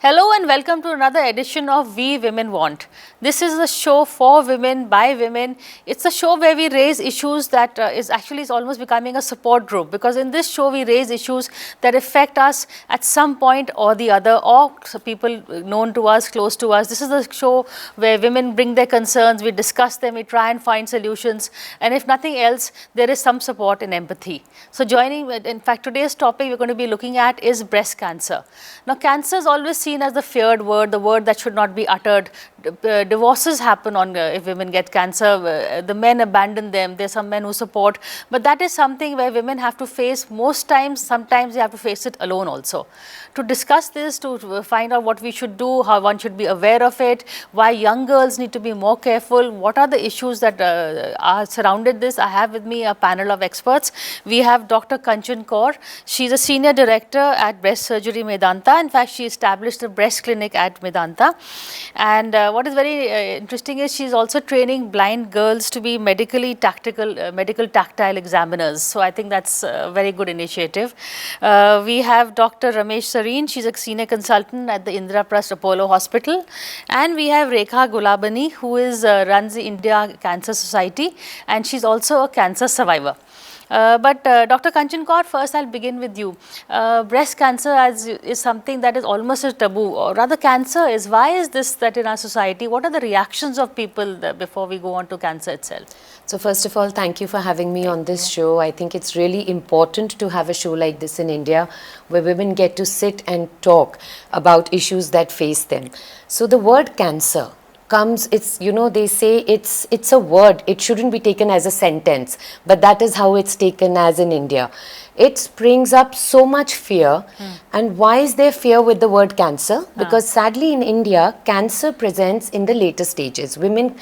Hello and welcome to another edition of We Women Want. This is a show for women, by women. It's a show where we raise issues that is almost becoming a support group, because in this show we raise issues that affect us at some point or the other, or people known to us, close to us. This is a show where women bring their concerns, we discuss them, we try and find solutions, and if nothing else, there is some support and empathy. So in fact, today's topic we're going to be looking at is breast cancer. Now, cancer is always seen as the feared word, the word that should not be uttered. Divorces happen if women get cancer. The men abandon them. There's some men who support, but that is something where women have to face most times. Sometimes they have to face it alone also. To discuss this, to find out what we should do, how one should be aware of it, why young girls need to be more careful, what are the issues that are surrounded this, I have with me a panel of experts. We have Dr. Kanchan Kaur. She's a senior director at Breast Surgery Medanta. In fact, she established a breast clinic at Medanta. And what is very interesting is she's also training blind girls to be medical tactile examiners. So I think that's a very good initiative. We have Dr. Ramesh Sareen. She's a senior consultant at the Indraprasth Apollo Hospital. And we have Rekha Gulabani, who runs the India Cancer Society, and she's also a cancer survivor. But Dr. Kanchan Kaur, first I'll begin with you. Breast cancer is something that is almost a taboo, or rather cancer is. Why is this that in our society? What are the reactions of people before we go on to cancer itself? So first of all, thank you for having me on this show. I think it's really important to have a show like this in India, where women get to sit and talk about issues that face them. So the word cancer comes, they say it's a word, it shouldn't be taken as a sentence, but that is how it's taken as in India. It springs up so much fear. And why is there fear with the word cancer? Because sadly in India, cancer presents in the later stages. Women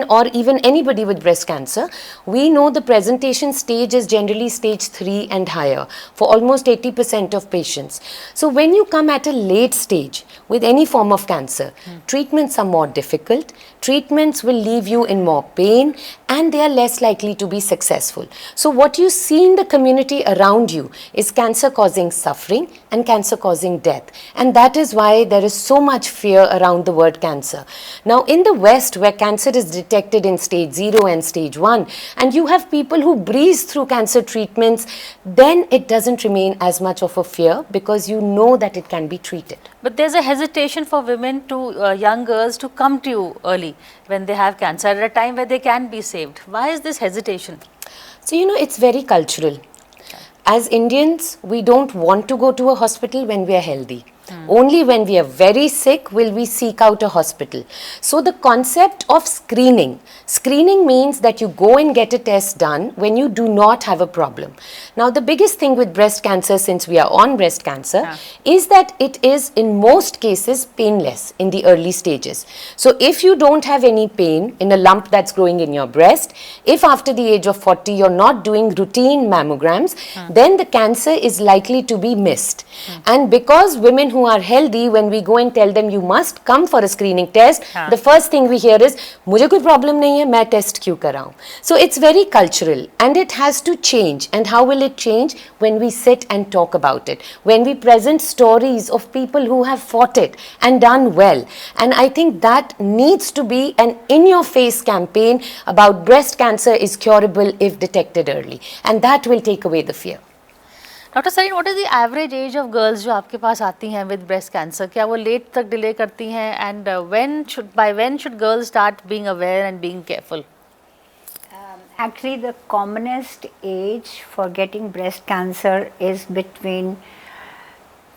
or even anybody with breast cancer, we know the presentation stage is generally stage 3 and higher for almost 80% of patients. So when you come at a late stage with any form of cancer, treatments are more difficult, treatments will leave you in more pain, and they are less likely to be successful. So what you see in the community around you is cancer causing suffering and cancer causing death. And that is why there is so much fear around the word cancer. Now in the West, where cancer is detected in stage 0 and stage 1, and you have people who breeze through cancer treatments, then it doesn't remain as much of a fear, because you know that it can be treated. But there's a hesitation for women young girls to come to you early when they have cancer at a time where they can be saved. Why is this hesitation? So, it's very cultural. As Indians, we don't want to go to a hospital when we are healthy. Only when we are very sick will we seek out a hospital. So the concept of screening means that you go and get a test done when you do not have a problem. Now the biggest thing with breast cancer, since we are on breast cancer, is that it is in most cases painless in the early stages. So if you don't have any pain in a lump that's growing in your breast, if after the age of 40 you're not doing routine mammograms, then the cancer is likely to be missed. And because women who are healthy, when we go and tell them you must come for a screening test, the first thing we hear is, "Mujhe koi problem nahi hai, main test kyun karau?" So it's very cultural, and it has to change. And how will it change? When we sit and talk about it, when we present stories of people who have fought it and done well. And I think that needs to be an in-your-face campaign about breast cancer is curable if detected early, and that will take away the fear. Dr. Sareen, what is the average age of girls जो आपके पास आती हैं with breast cancer? क्या वो late तक delay करती हैं? And by when should girls start being aware and being careful? Actually, the commonest age for getting breast cancer is between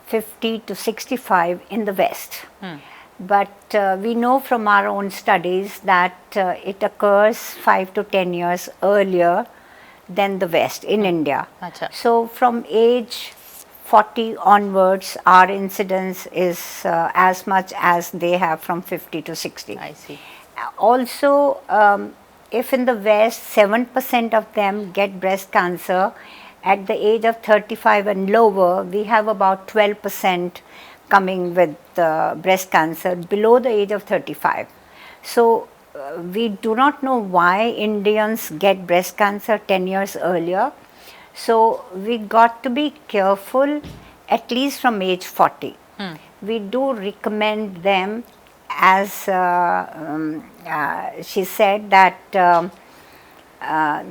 50 to 65 in the West. But we know from our own studies that it occurs 5 to 10 years earlier than the West in India. So from age 40 onwards, our incidence is as much as they have from 50 to 60. I see. Also, if in the West 7% of them get breast cancer at the age of 35 and lower, we have about 12% coming with breast cancer below the age of 35. So we do not know why Indians get breast cancer 10 years earlier. So we got to be careful at least from age 40. we do recommend them, as she said, that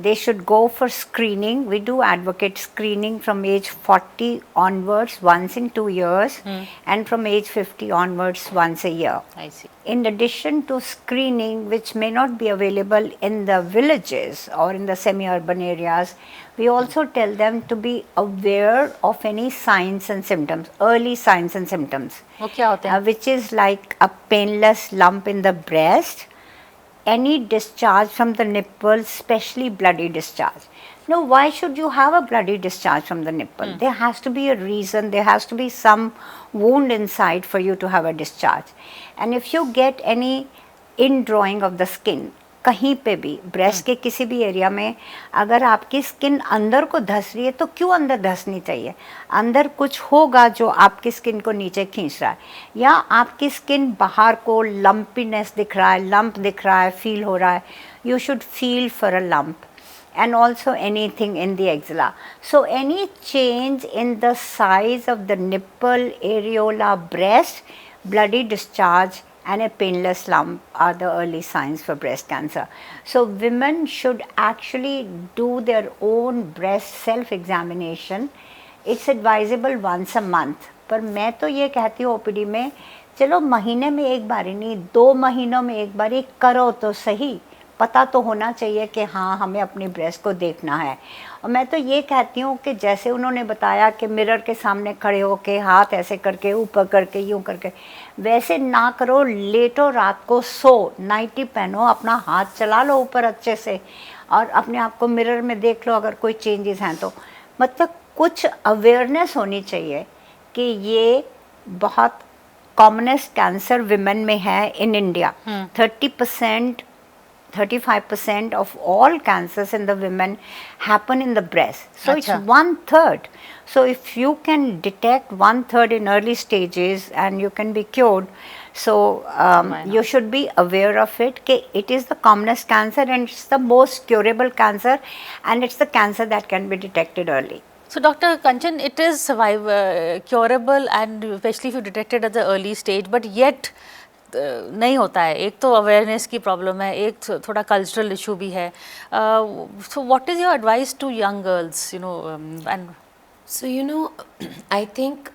they should go for screening. We do advocate screening from age 40 onwards once in 2 years, and from age 50 onwards once a year. I see. In addition to screening, which may not be available in the villages or in the semi-urban areas, we also tell them to be aware of any signs and symptoms, early signs and symptoms, वो क्या होते हैं? which is like a painless lump in the breast, any discharge from the nipple, especially bloody discharge. Now, why should you have a bloody discharge from the nipple? There has to be a reason, there has to be some wound inside for you to have a discharge. And if you get any indrawing of the skin, कहीं पे भी breast के किसी भी area में अगर आपकी skin अंदर को धस रही है, तो क्यों अंदर धसनी चाहिए? अंदर कुछ होगा जो आपकी स्किन को नीचे खींच रहा है, या आपकी स्किन बाहर को लंपीनेस दिख रहा है, लंप दिख रहा है, फील हो रहा है, you should feel for a lump. And also anything in the axilla. So any change in the size of the nipple, areola, breast, bloody discharge and a painless lump are the early signs for breast cancer. So women should actually do their own breast self-examination. It's advisable once a month. पर मैं तो ये कहती हूँ OPD में, चलो महीने में एक बार ही नहीं, 2 महीनों में एक बार ही करो तो सही. पता तो होना चाहिए कि हाँ हमें अपनी ब्रेस्ट को देखना है. और मैं तो ये कहती हूँ कि जैसे उन्होंने बताया कि मिरर के सामने खड़े होके हाथ ऐसे करके ऊपर करके यूँ करके, वैसे ना करो. लेटो, रात को सो, नाइटी पहनो, अपना हाथ चला लो ऊपर अच्छे से और अपने आप को मिरर में देख लो अगर कोई चेंजेस हैं तो. मतलब कुछ अवेयरनेस होनी चाहिए कि ये बहुत कॉमनेस्ट कैंसर विमेन में है in India. 35% of all cancers in the women happen in the breast. So it's 1/3. So if you can detect 1/3 in early stages and you can be cured, so you should be aware of it. It is the commonest cancer and it's the most curable cancer, and it's the cancer that can be detected early. So Dr. Kanchan, it is curable, and especially if you detect it at the early stage, but yet नहीं होता है. एक तो awareness की problem है, एक थोड़ा cultural issue भी है. So what is your advice to young girls, and So, I think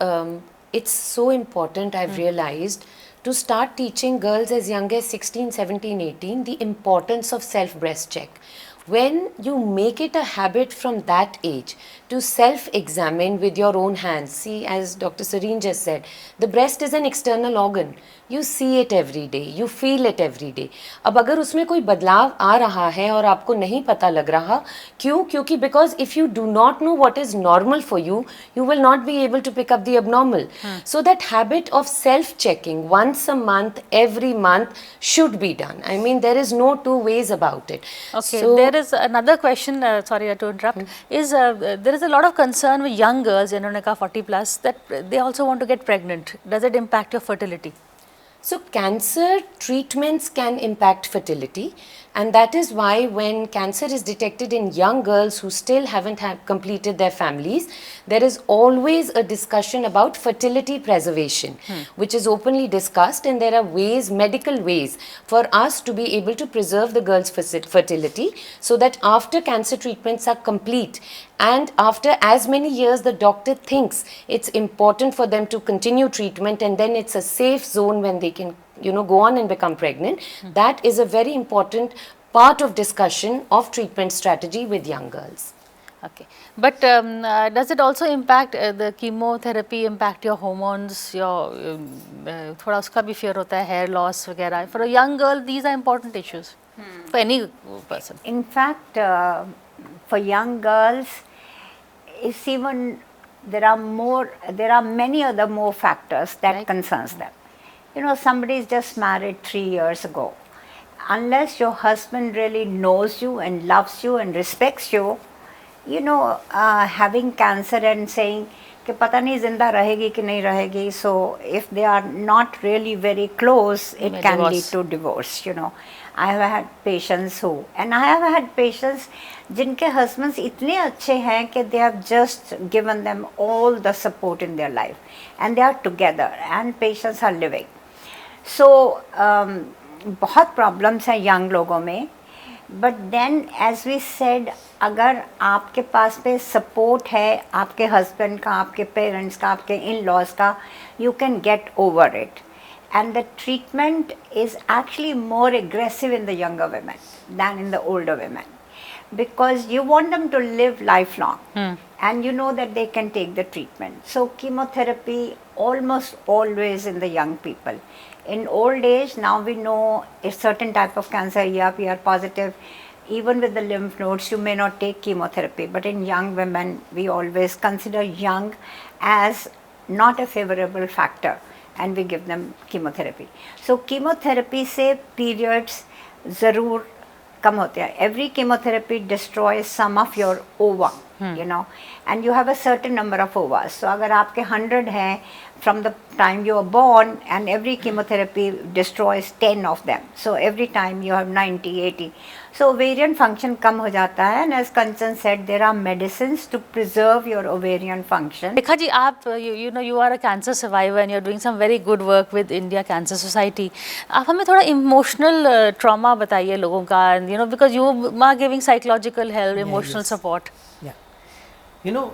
it's so important, I've realized, to start teaching girls as young as 16, 17, 18 the importance of self breast check. When you make it a habit from that age to self-examine with your own hands, see, as Dr. Sareen just said, the breast is an external organ. You see it every day, you feel it every day. अब अगर उसमें कोई बदलाव आ रहा है और आपको नहीं पता लग रहा, क्यों? क्योंकि because if you do not know what is normal for you, you will not be able to pick up the abnormal. So that habit of self-checking once a month, every month should be done. I mean, there is no two ways about it. okay, So, there is another question, sorry to interrupt, is there is a lot of concern with young girls, इन्होंने कहा 40 plus, that they also want to get pregnant. Does it impact your fertility? So cancer treatments can impact fertility, and that is why when cancer is detected in young girls who still haven't completed their families, there is always a discussion about fertility preservation, which is openly discussed, and there are ways, medical ways, for us to be able to preserve the girl's fertility, so that after cancer treatments are complete and after as many years the doctor thinks it's important for them to continue treatment, and then it's a safe zone when they can go on and become pregnant. That is a very important part of discussion of treatment strategy with young girls. Okay, but does it also impact the chemotherapy, impact your hormones, your थोड़ा उसका भी fear होता है, hair loss वगैरह. For a young girl, these are important issues for any person. In fact, for young girls, it's even there are many other more factors that concerns them. Somebody is just married 3 years ago. Unless your husband really knows you and loves you and respects you, you know, having cancer and saying कि पता नहीं जिंदा रहेगी कि नहीं रहेगी, so if they are not really very close, it May can divorce. lead to divorce, you know. I have had patients who, and I have had patients जिनके husbands इतने अच्छे हैं कि they have just given them all the support in their life, and they are together, and patients are living. So बहुत problems हैं young लोगों में, but then as we said, अगर आपके पास पे सपोर्ट है आपके हस्बैंड का, आपके पेरेंट्स का, आपके इन लॉज का, you can get over it. And the treatment is actually more aggressive in the younger women than in the older women, because you want them to live lifelong, and you know that they can take the treatment. So chemotherapy almost always in the young people. In old age, now we know a certain type of cancer, ER positive, even with the lymph nodes, you may not take chemotherapy. But in young women, we always consider young as not a favorable factor, and we give them chemotherapy. So chemotherapy से periods ज़रूर कम होते हैं. Every chemotherapy destroys some of your ova, you know, and you have a certain number of ovas. So अगर आपके 100 हैं from the time you are born, and every chemotherapy destroys 10 of them. So every time you have 90, 80. So ovarian function कम हो जाता है, and as Kanchan said, there are medicines to preserve your ovarian function. Rekha ji, आप you know you are a cancer survivor and you're doing some very good work with India Cancer Society. आप हमें थोड़ा emotional trauma बताइए लोगों का, and you know because you are giving psychological help, emotional yes. support. Yeah. You know,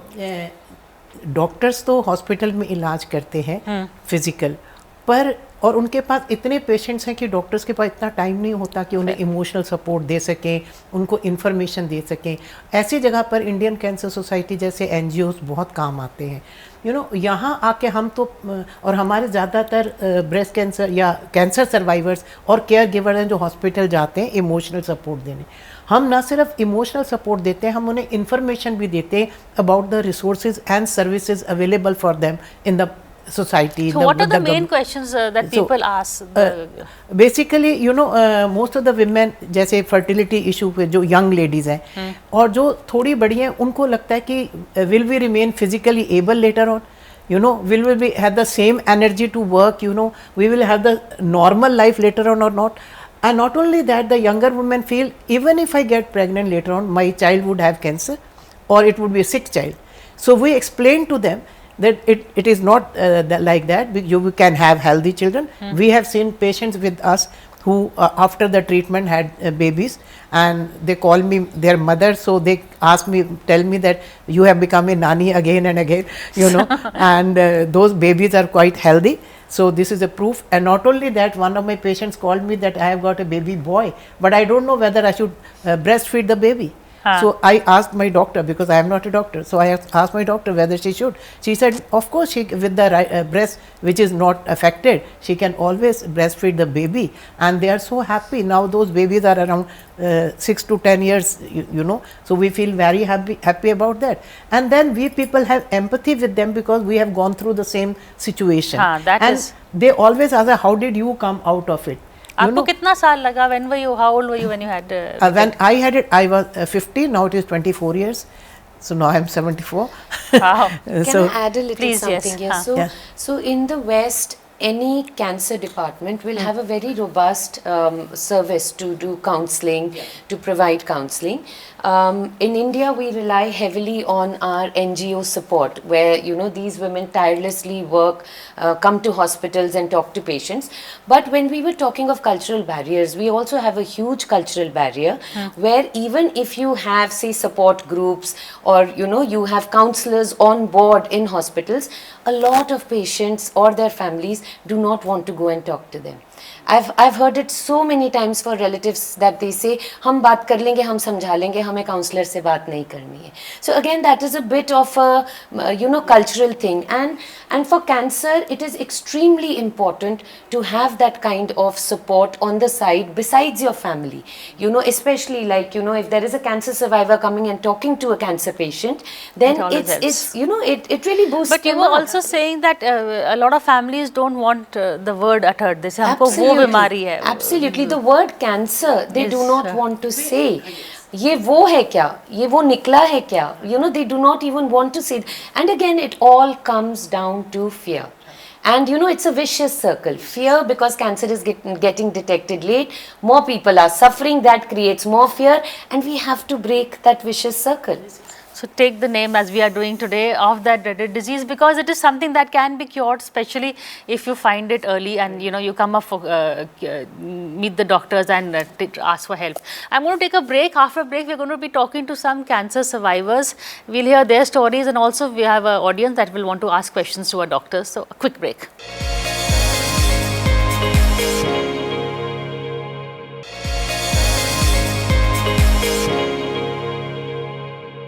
doctors तो hospital में इलाज करते हैं फिजिकल पर, और उनके पास इतने पेशेंट्स हैं कि डॉक्टर्स के पास इतना टाइम नहीं होता कि उन्हें इमोशनल सपोर्ट दे सकें, उनको इन्फॉर्मेशन दे सकें. ऐसी जगह पर इंडियन कैंसर सोसाइटी जैसे एनजीओस बहुत काम आते हैं. यू नो, यहाँ आके हम तो, और हमारे ज़्यादातर ब्रेस्ट कैंसर या कैंसर सर्वाइवर्स और केयर गिवर हैं जो हॉस्पिटल जाते हैं इमोशनल सपोर्ट देने. हम ना सिर्फ इमोशनल सपोर्ट देते हैं, हम उन्हें इन्फॉर्मेशन भी देते हैं about the resources and services available for them in the society. So what are the main questions that people ask? Basically, you know, most of the women, जैसे fertility issue पे जो young ladies हैं और जो थोड़ी बड़ी हैं, उनको लगता है कि will we remain physically able later on? You know, will we have the same energy to work? You know, we will have the normal life later on or not? And not only that, the younger women feel even if I get pregnant later on, my child would have cancer or it would be a sick child. So we explain to them that it is not like that. You can have healthy children. We have seen patients with us who after the treatment had babies, and they call me their mother, so they ask me, tell me that you have become a nanny again and again, you know. And those babies are quite healthy. So this is a proof. And not only that, one of my patients called me that I have got a baby boy, but I don't know whether I should breastfeed the baby. So I asked my doctor, because I am not a doctor, so I asked my doctor whether she should. She said, of course, she, with the breast which is not affected, she can always breastfeed the baby. And they are so happy. Now those babies are around 6 to 10 years, you know, so we feel very happy about that. And then we people have empathy with them because we have gone through the same situation. And they always ask, how did you come out of it? आपको कितना साल लगा? When were you? How old were you when you had? When I had it, I was 50. Now it is 24 years. So now I am 74. Wow. Can I add a little Please, something yes. here? So in the West, any cancer department will have a very robust service to do counseling, to provide counseling. In India, we rely heavily on our NGO support, where, you know, these women tirelessly work, come to hospitals and talk to patients. But when we were talking of cultural barriers, we also have a huge cultural barrier where even if you have, say, support groups, or, you know, you have counselors on board in hospitals, a lot of patients or their families do not want to go and talk to them. I've heard it so many times for relatives that they say, हम बात कर लेंगे, हम समझा लेंगे, हमें counselor से बात नहीं करनी है. So again, that is a bit of a, you know, cultural thing. And for cancer, it is extremely important to have that kind of support on the side besides your family. You know, especially like, you know, if there is a cancer survivor coming and talking to a cancer patient, then it's you know, it really boosts. But you were also saying that a lot of families don't want the word uttered. They say, हमको वो बीमारी है. Absolutely. The word cancer, they do not want to say. ये वो है क्या, ये वो निकला है क्या, you know, they do not even want to see. And again it all comes down to fear. And you know, it's a vicious circle. Fear, because cancer is getting detected late, more people are suffering, that creates more fear, and we have to break that vicious circle. So take the name, as we are doing today, of that dreaded disease, because it is something that can be cured, especially if you find it early and you come up for meet the doctors and ask for help. I'm going to take a break. After a break, we're going to be talking to some cancer survivors. We'll hear their stories, and also we have an audience that will want to ask questions to our doctors. So a quick break.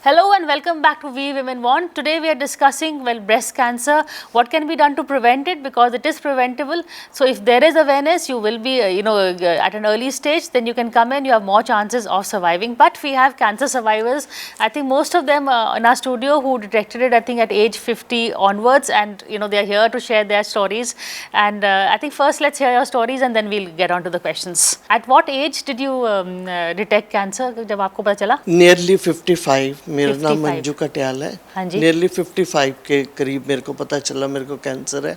Hello and welcome back to We Women Want. Today we are discussing, well, breast cancer, what can be done to prevent it, because it is preventable. So if there is awareness, you will be, at an early stage, then you can come in, you have more chances of surviving. But we have cancer survivors, I think most of them in our studio, who detected it, I think at age 50 onwards, and they are here to share their stories. And I think first let's hear your stories and then we'll get on to the questions. At what age did you detect cancer? जब आपको पता चला? Nearly 55, मेरा नाम 55 मंजू कटियाल है। हाँ जी। Nearly 55 के करीब मेरे को पता चला मेरे को कैंसर है।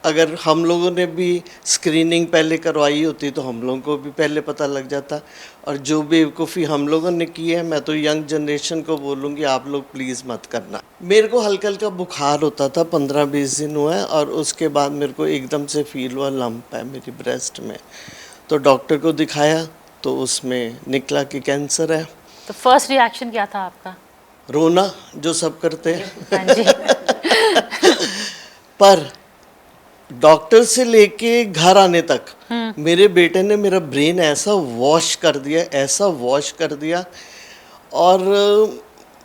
अगर हम लोगों ने भी स्क्रीनिंग पहले करवाई होती तो हम लोगों को भी पहले पता लग जाता। और जो बेवकूफ़ी हम लोगों ने की है, मैं तो यंग जनरेशन को बोलूँगी, आप लोग प्लीज़ मत करना। मेरे को हल्का हल्का बुखार होता था, 15-20 दिन हुआ है, और उसके बाद मेरे को एकदम से फील हुआ लंप है मेरी ब्रेस्ट में। तो डॉक्टर को दिखाया तो उसमें निकला कि कैंसर है। तो फर्स्ट रिएक्शन क्या था आपका? रोना, जो सब करते हैं। हाँ जी। पर डॉक्टर से लेके घर आने तक मेरे बेटे ने मेरा ब्रेन ऐसा वॉश कर दिया, ऐसा वॉश कर दिया, और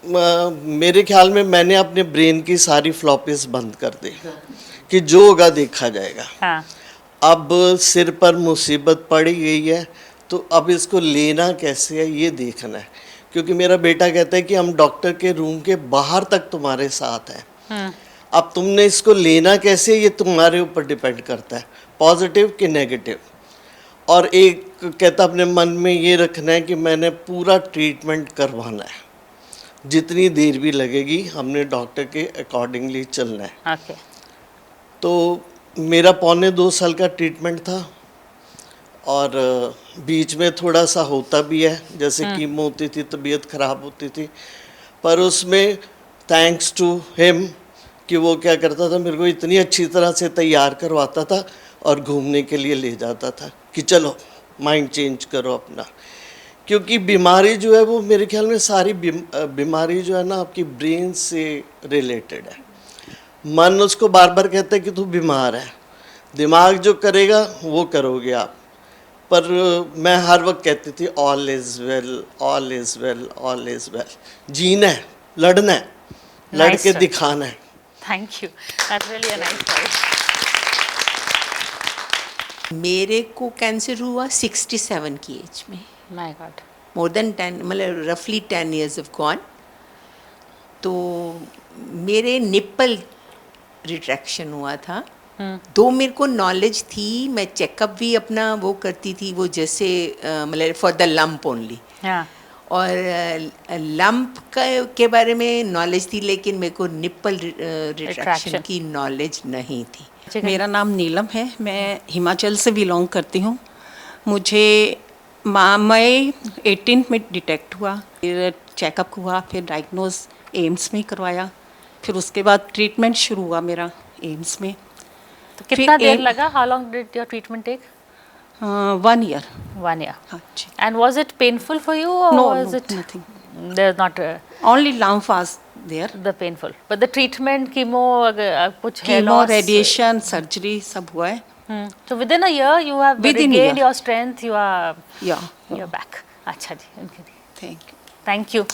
मेरे ख्याल में मैंने अपने ब्रेन की सारी फ्लॉपीज बंद कर दी कि जो होगा देखा जाएगा। हाँ। अब सिर पर मुसीबत पड़ी गई है, तो अब इसको लेना कैसे है ये देखना है। क्योंकि मेरा बेटा कहता है कि हम डॉक्टर के रूम के बाहर तक तुम्हारे साथ हैं, अब तुमने इसको लेना कैसे, ये तुम्हारे ऊपर डिपेंड करता है, पॉजिटिव कि नेगेटिव। और एक कहता अपने मन में ये रखना है कि मैंने पूरा ट्रीटमेंट करवाना है, जितनी देर भी लगेगी हमने डॉक्टर के अकॉर्डिंगली चलना है। Okay. तो मेरा 1.25 साल का ट्रीटमेंट था, और बीच में थोड़ा सा होता भी है, जैसे कीमो होती थी, तबीयत ख़राब होती थी, पर उसमें थैंक्स टू हिम कि वो क्या करता था, मेरे को इतनी अच्छी तरह से तैयार करवाता था और घूमने के लिए ले जाता था कि चलो माइंड चेंज करो अपना। क्योंकि बीमारी जो है वो मेरे ख्याल में सारी बीमारी जो है ना आपकी ब्रेन से रिलेटेड है। मन उसको बार बार कहता है कि तू बीमार है, दिमाग जो करेगा वो करोगे आप। पर मैं हर वक्त कहती थी all is well, all is well, all is well. जीना है, लड़ना है, लड़ के दिखाना है। Thank you. That's really a nice story. मेरे को कैंसर हुआ 67 की एज में। My God. मोर देन 10, मतलब रफली 10 years of gone। तो मेरे निप्पल रिट्रैक्शन हुआ था। दो मेरे को नॉलेज थी, मैं चेकअप भी अपना वो करती थी, वो जैसे मतलब for the lump only. Yeah. और लंप के बारे में नॉलेज थी, लेकिन मेरे को निप्पल रिट्रैक्शन की नॉलेज नहीं थी। मेरा नाम नीलम है, मैं हिमाचल से बिलोंग करती हूँ। मुझे मई 18 में डिटेक्ट हुआ, फिर चेकअप हुआ, फिर डायग्नोज एम्स में करवाया, फिर उसके बाद ट्रीटमेंट शुरू हुआ मेरा एम्स में। तो कितना देर लगा? How long did your treatment take? 1 year। 1 year. हाँ जी। And was it painful for you, or was it nothing। there's not Only lump was there। the painful, but the treatment, chemo, कुछ hair chemo, loss, radiation, surgery सब हुआ है। So within a year you have Within a regained year। your strength, you are Yeah। you're back. अच्छा जी, thank you. thank you.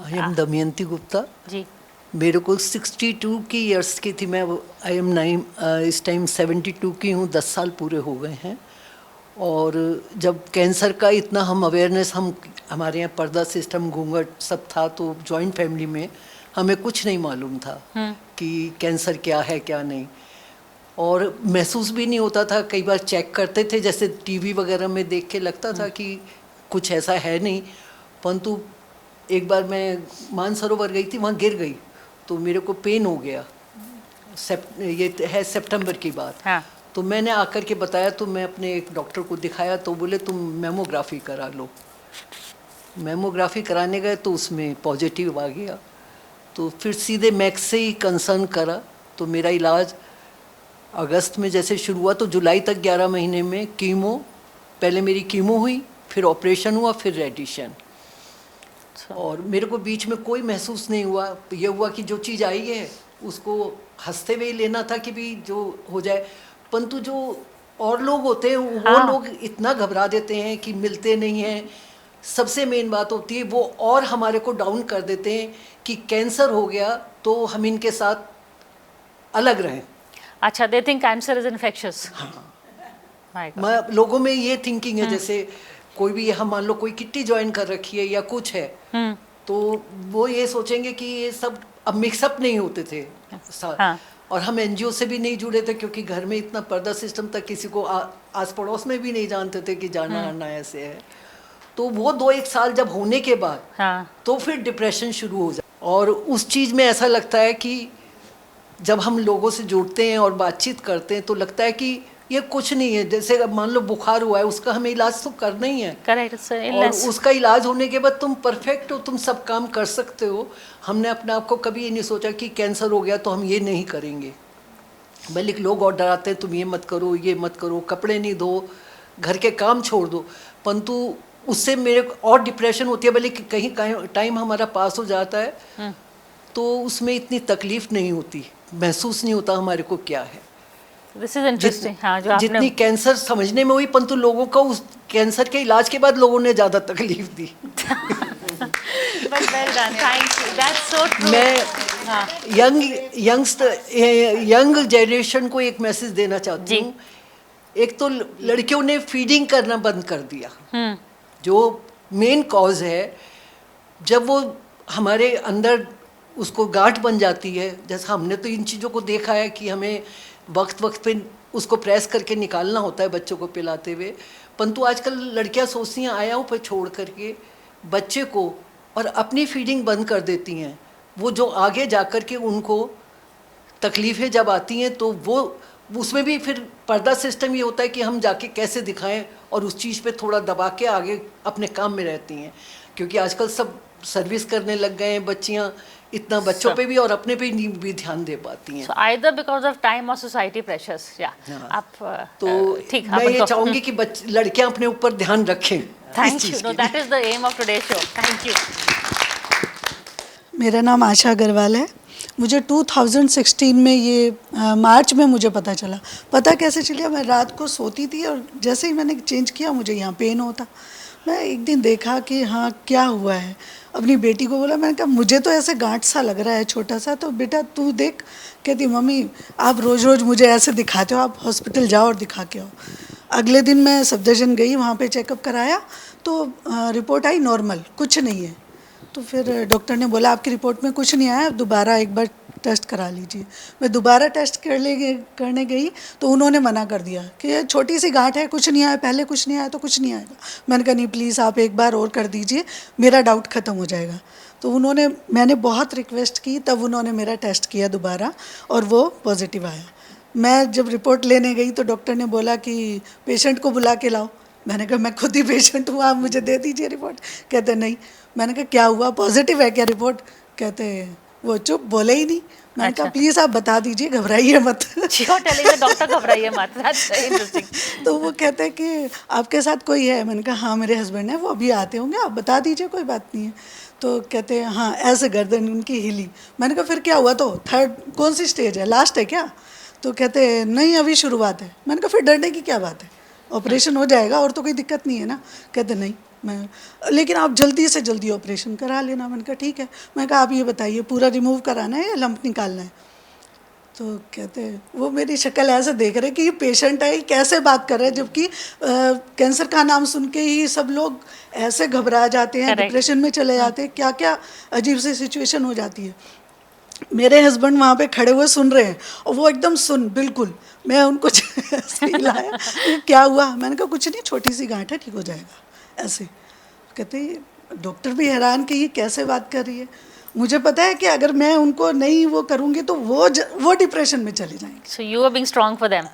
I am Damayanti Gupta. जी। मेरे को 62 की ईयर्स की थी मैं, आई एम 9 इस टाइम 72 की हूँ, 10 साल पूरे हो गए हैं। और जब कैंसर का इतना हम अवेयरनेस, हमारे यहाँ पर्दा सिस्टम, घूंघट सब था, तो जॉइंट फैमिली में हमें कुछ नहीं मालूम था कि कैंसर क्या है क्या नहीं। और महसूस भी नहीं होता था। कई बार चेक करते थे, जैसे टीवी वगैरह में देख के लगता था कि कुछ ऐसा है नहीं, परंतु एक बार मैं मानसरोवर गई थी, वहाँ गिर गई तो मेरे को पेन हो गया। ये है सितंबर की बात। हाँ। तो मैंने आकर के बताया, तो मैं अपने एक डॉक्टर को दिखाया तो बोले तुम मेमोग्राफी करा लो। मेमोग्राफी कराने गए तो उसमें पॉजिटिव आ गया। तो फिर सीधे मैक्स से ही कंसर्न करा। तो मेरा इलाज अगस्त में जैसे शुरू हुआ तो जुलाई तक 11 महीने में कीमो, पहले मेरी कीमो हुई, फिर ऑपरेशन हुआ, फिर रेडिएशन। और मेरे को बीच में कोई महसूस नहीं हुआ। ये हुआ कि जो चीज़ आई है उसको हंसते हुए ही लेना था कि भी जो हो जाए, परंतु जो और लोग होते हैं वो लोग इतना घबरा देते हैं कि मिलते नहीं हैं। सबसे मेन बात होती है वो और हमारे को डाउन कर देते हैं कि कैंसर हो गया तो हम इनके साथ अलग रहें। अच्छा, they think cancer is infectious. My God. लोगों में ये थिंकिंग है, जैसे कोई भी हम मान लो कोई किट्टी ज्वाइन कर रखी है या कुछ है, तो वो ये सोचेंगे कि ये सब अब मिक्सअप नहीं होते थे। हाँ। और हम एनजीओ से भी नहीं जुड़े थे क्योंकि घर में इतना पर्दा सिस्टम तक किसी को आस पड़ोस में भी नहीं जानते थे कि जाना आना ऐसे है। तो वो 2-1 साल जब होने के बाद हाँ। तो फिर डिप्रेशन शुरू हो जाए। और उस चीज़ में ऐसा लगता है कि जब हम लोगों से जुड़ते हैं और बातचीत करते हैं तो लगता है कि ये कुछ नहीं है। जैसे अब मान लो बुखार हुआ है, उसका हमें इलाज तो करना ही है। Correct, it's an और illness. उसका इलाज होने के बाद तुम परफेक्ट हो, तुम सब काम कर सकते हो। हमने अपने आप को कभी ये नहीं सोचा कि कैंसर हो गया तो हम ये नहीं करेंगे। बल्कि लोग और डराते हैं तुम ये मत करो, ये मत करो, कपड़े नहीं धो, घर के काम छोड़ दो, परंतु उससे मेरे को और डिप्रेशन होती है। बल्कि कहीं टाइम हमारा पास हो जाता है तो उसमें इतनी तकलीफ नहीं होती, महसूस नहीं होता हमारे को क्या है। This is interesting. हाँ, जो आपने जितनी कैंसर समझने में हुई, परंतु लोगों को उस कैंसर के इलाज के बाद लोगों ने ज़्यादा तकलीफ दी। But well done. Thank you. That's so true. मैं यंग जनरेशन को एक मैसेज देना चाहती हूँ। एक तो लड़कियों ने फीडिंग करना बंद कर दिया, जो मेन कॉज है। जब वो हमारे अंदर उसको गांठ बन जाती है, जैसे हमने तो इन चीज़ों को देखा है कि हमें वक्त वक्त पे उसको प्रेस करके निकालना होता है बच्चों को पिलाते हुए, परंतु आजकल लड़कियां सोचती हैं आयाओं पर छोड़ करके बच्चे को और अपनी फीडिंग बंद कर देती हैं। वो जो आगे जाकर के उनको तकलीफ़ें जब आती हैं तो वो उसमें भी फिर पर्दा सिस्टम ये होता है कि हम जाके कैसे दिखाएं, और उस चीज़ पे थोड़ा दबा के आगे अपने काम में रहती हैं। क्योंकि आजकल सब सर्विस करने लग गए हैं बच्चियां, इतना बच्चों पे भी और अपने पे भी ध्यान दे पाती हैं। So either because of time or society pressures. Yeah. आप तो ठीक, मैं ये चाहूँगी कि लड़कियां अपने ऊपर ध्यान रखें। Thank you. No, that is the aim of today's show. Thank you. मेरा नाम आशा अग्रवाल है। मुझे 2016 में ये मार्च में मुझे पता चला। पता कैसे चला, मैं रात को सोती थी और जैसे ही मैंने चेंज किया मुझे यहाँ पेन होता। मैं एक दिन देखा कि हाँ क्या हुआ है, अपनी बेटी को बोला, मैंने कहा मुझे तो ऐसे गांठ सा लग रहा है छोटा सा, तो बेटा तू देख। कहती मम्मी आप रोज़ रोज़ मुझे ऐसे दिखाते हो, आप हॉस्पिटल जाओ और दिखा के आओ। अगले दिन मैं सफदरजंग गई, वहाँ पे चेकअप कराया तो रिपोर्ट आई नॉर्मल, कुछ नहीं है। तो फिर डॉक्टर ने बोला आपकी रिपोर्ट में कुछ नहीं आया, आप दोबारा एक बार टेस्ट करा लीजिए। मैं दोबारा टेस्ट करने गई तो उन्होंने मना कर दिया कि ये छोटी सी गांठ है, कुछ नहीं आया, पहले कुछ नहीं आया तो कुछ नहीं आएगा। मैंने कहा नहीं प्लीज़ आप एक बार और कर दीजिए, मेरा डाउट ख़त्म हो जाएगा। तो मैंने बहुत रिक्वेस्ट की, तब उन्होंने मेरा टेस्ट किया दोबारा और वो पॉजिटिव आया। मैं जब रिपोर्ट लेने गई तो डॉक्टर ने बोला कि पेशेंट को बुला के लाओ। मैंने कहा मैं खुद ही पेशेंट हूँ, आप मुझे दे दीजिए रिपोर्ट। कहते नहीं। मैंने कहा क्या हुआ, पॉजिटिव है क्या रिपोर्ट? कहते वो चुप, बोले ही नहीं। मैंने कहा प्लीज़ आप बता दीजिए, घबराइए मत। डॉक्टर घबराइए मत। तो वो कहते हैं कि आपके साथ कोई है? मैंने कहा हाँ मेरे हस्बैंड है, वो अभी आते होंगे, आप बता दीजिए, कोई बात नहीं है। तो कहते हैं हाँ, ऐसे गर्दन उनकी हिली। मैंने कहा फिर क्या हुआ? तो थर्ड कौन सी स्टेज है, लास्ट है क्या? तो कहते हैं नहीं अभी शुरुआत है। मैंने कहा फिर डरने की क्या बात है, ऑपरेशन हो जाएगा और तो कोई दिक्कत नहीं है ना। कहते नहीं लेकिन आप जल्दी से जल्दी ऑपरेशन करा लेना। मैंने कहा ठीक है। मैंने कहा आप ये बताइए पूरा रिमूव कराना है या लंप निकालना है? तो कहते वो मेरी शक्ल ऐसे देख रहे कि ये पेशेंट है, कैसे बात कर रहे हैं, जबकि कैंसर का नाम सुन के ही सब लोग ऐसे घबरा जाते हैं, डिप्रेशन में चले जाते हैं, क्या क्या अजीब सी सिचुएशन हो जाती है। मेरे हस्बैंड वहाँ पे खड़े हुए सुन रहे हैं और वो एकदम बिल्कुल मैं उनको ऐसे ही लाया, ये क्या हुआ? मैंने कहा कुछ नहीं, छोटी सी गांठ है, ठीक हो जाएगा, ऐसे। कहते डॉक्टर भी हैरान कि ये कैसे बात कर रही है। मुझे पता है कि अगर मैं उनको नहीं वो करूँगी तो वो डिप्रेशन में चली जाएंगी। So you are being strong for them.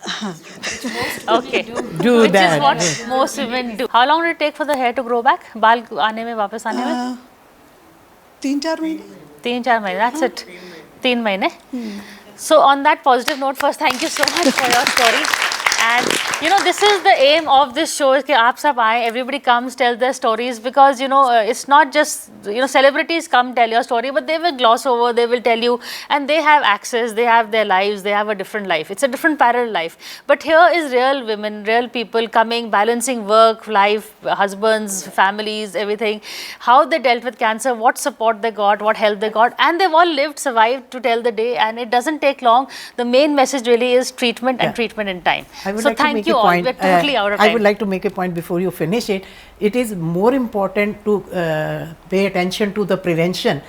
Okay. Do Which that. is what most women do. How long did it take for the hair to grow back? बाल आने में, वापस आने में? 3-4 महीने। 3-4 महीने. That's it. 3 महीने. So on that positive note, first thank you so much for your story. And you know, this is the aim of this show, is कि आप सब आए, everybody comes, tells their stories, because you know, it's not just, you know, celebrities come tell your story, but they will gloss over, they will tell you, and they have access, they have their lives, they have a different life. It's a different parallel life. But here is real women, real people coming, balancing work, life, husbands, families, everything, how they dealt with cancer, what support they got, what help they got, and they've all lived, survived to tell the day, and it doesn't take long. The main message really is treatment and treatment in time. I would So like to thank make you a all. point. We're totally out of time. I would like to make a point before you finish it. It is more important to pay attention to the prevention.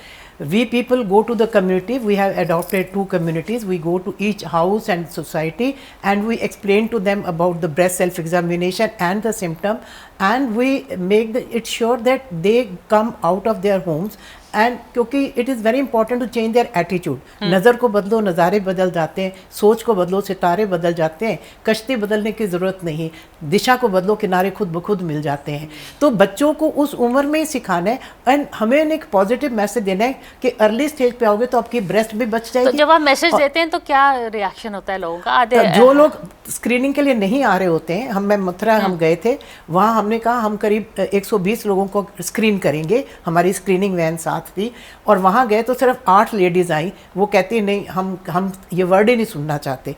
We people go to the community. We have adopted 2 communities. We go to each house and society, and we explain to them about the breast self-examination and the symptom, and we make it sure that they come out of their homes. And क्योंकि it is very important to change their attitude. नज़र को बदलो, नज़ारे बदल जाते हैं. सोच को बदलो, सितारे बदल जाते हैं. कश्ती बदलने की ज़रूरत नहीं. दिशा को बदलो, किनारे खुद ब खुद मिल जाते हैं. तो बच्चों को उस उम्र में ही सिखाना है, एंड हमें एक पॉजिटिव मैसेज देना है कि अर्ली स्टेज पे आओगे तो आपकी ब्रेस्ट भी बच जाएगी. तो जब आप मैसेज देते हैं तो क्या रिएक्शन होता है लोगों का? आधे जो लोग स्क्रीनिंग के लिए नहीं आ रहे होते हैं, हम मथुरा हम गए थे, वहाँ हमने कहा हम करीब 120 लोगों को स्क्रीन करेंगे. हमारी स्क्रीनिंग वैन साथ थी, और वहाँ गए तो सिर्फ 8 लेडीज़ आई. वो कहती नहीं, हम ये वर्ड ही नहीं सुनना चाहते.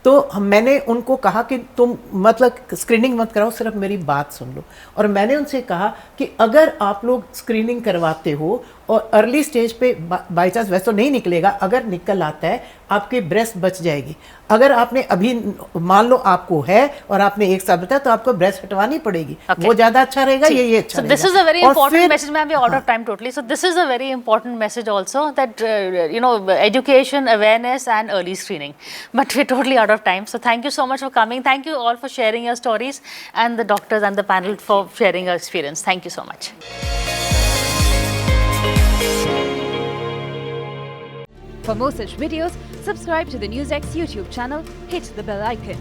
तो मैंने उनको कहा कि तुम मतलब स्क्रीनिंग मत कराओ, सिर्फ मेरी बात सुन लो. और मैंने उनसे कहा कि अगर आप लोग स्क्रीनिंग करवाते हो और अर्ली स्टेज पे बाई चांस वैसे तो नहीं निकलेगा, अगर निकल आता है आपकी ब्रेस्ट बच जाएगी. अगर आपने अभी मान लो आपको है और आपने 1 साल बताया, तो आपको ब्रेस्ट हटवानी पड़ेगी. वो ज़्यादा अच्छा रहेगा, ये अच्छा So रहेगा. this is a very important message. Ma'am, we are out of time totally. So this is a very important message also, that you know, education, awareness, and early screening. But we're totally out of time. So thank you so much for coming. Thank you all for sharing your stories, and the doctors and the panel for sharing your experience. Thank you so much. For more such videos, subscribe to the NewsX YouTube channel, hit the bell icon.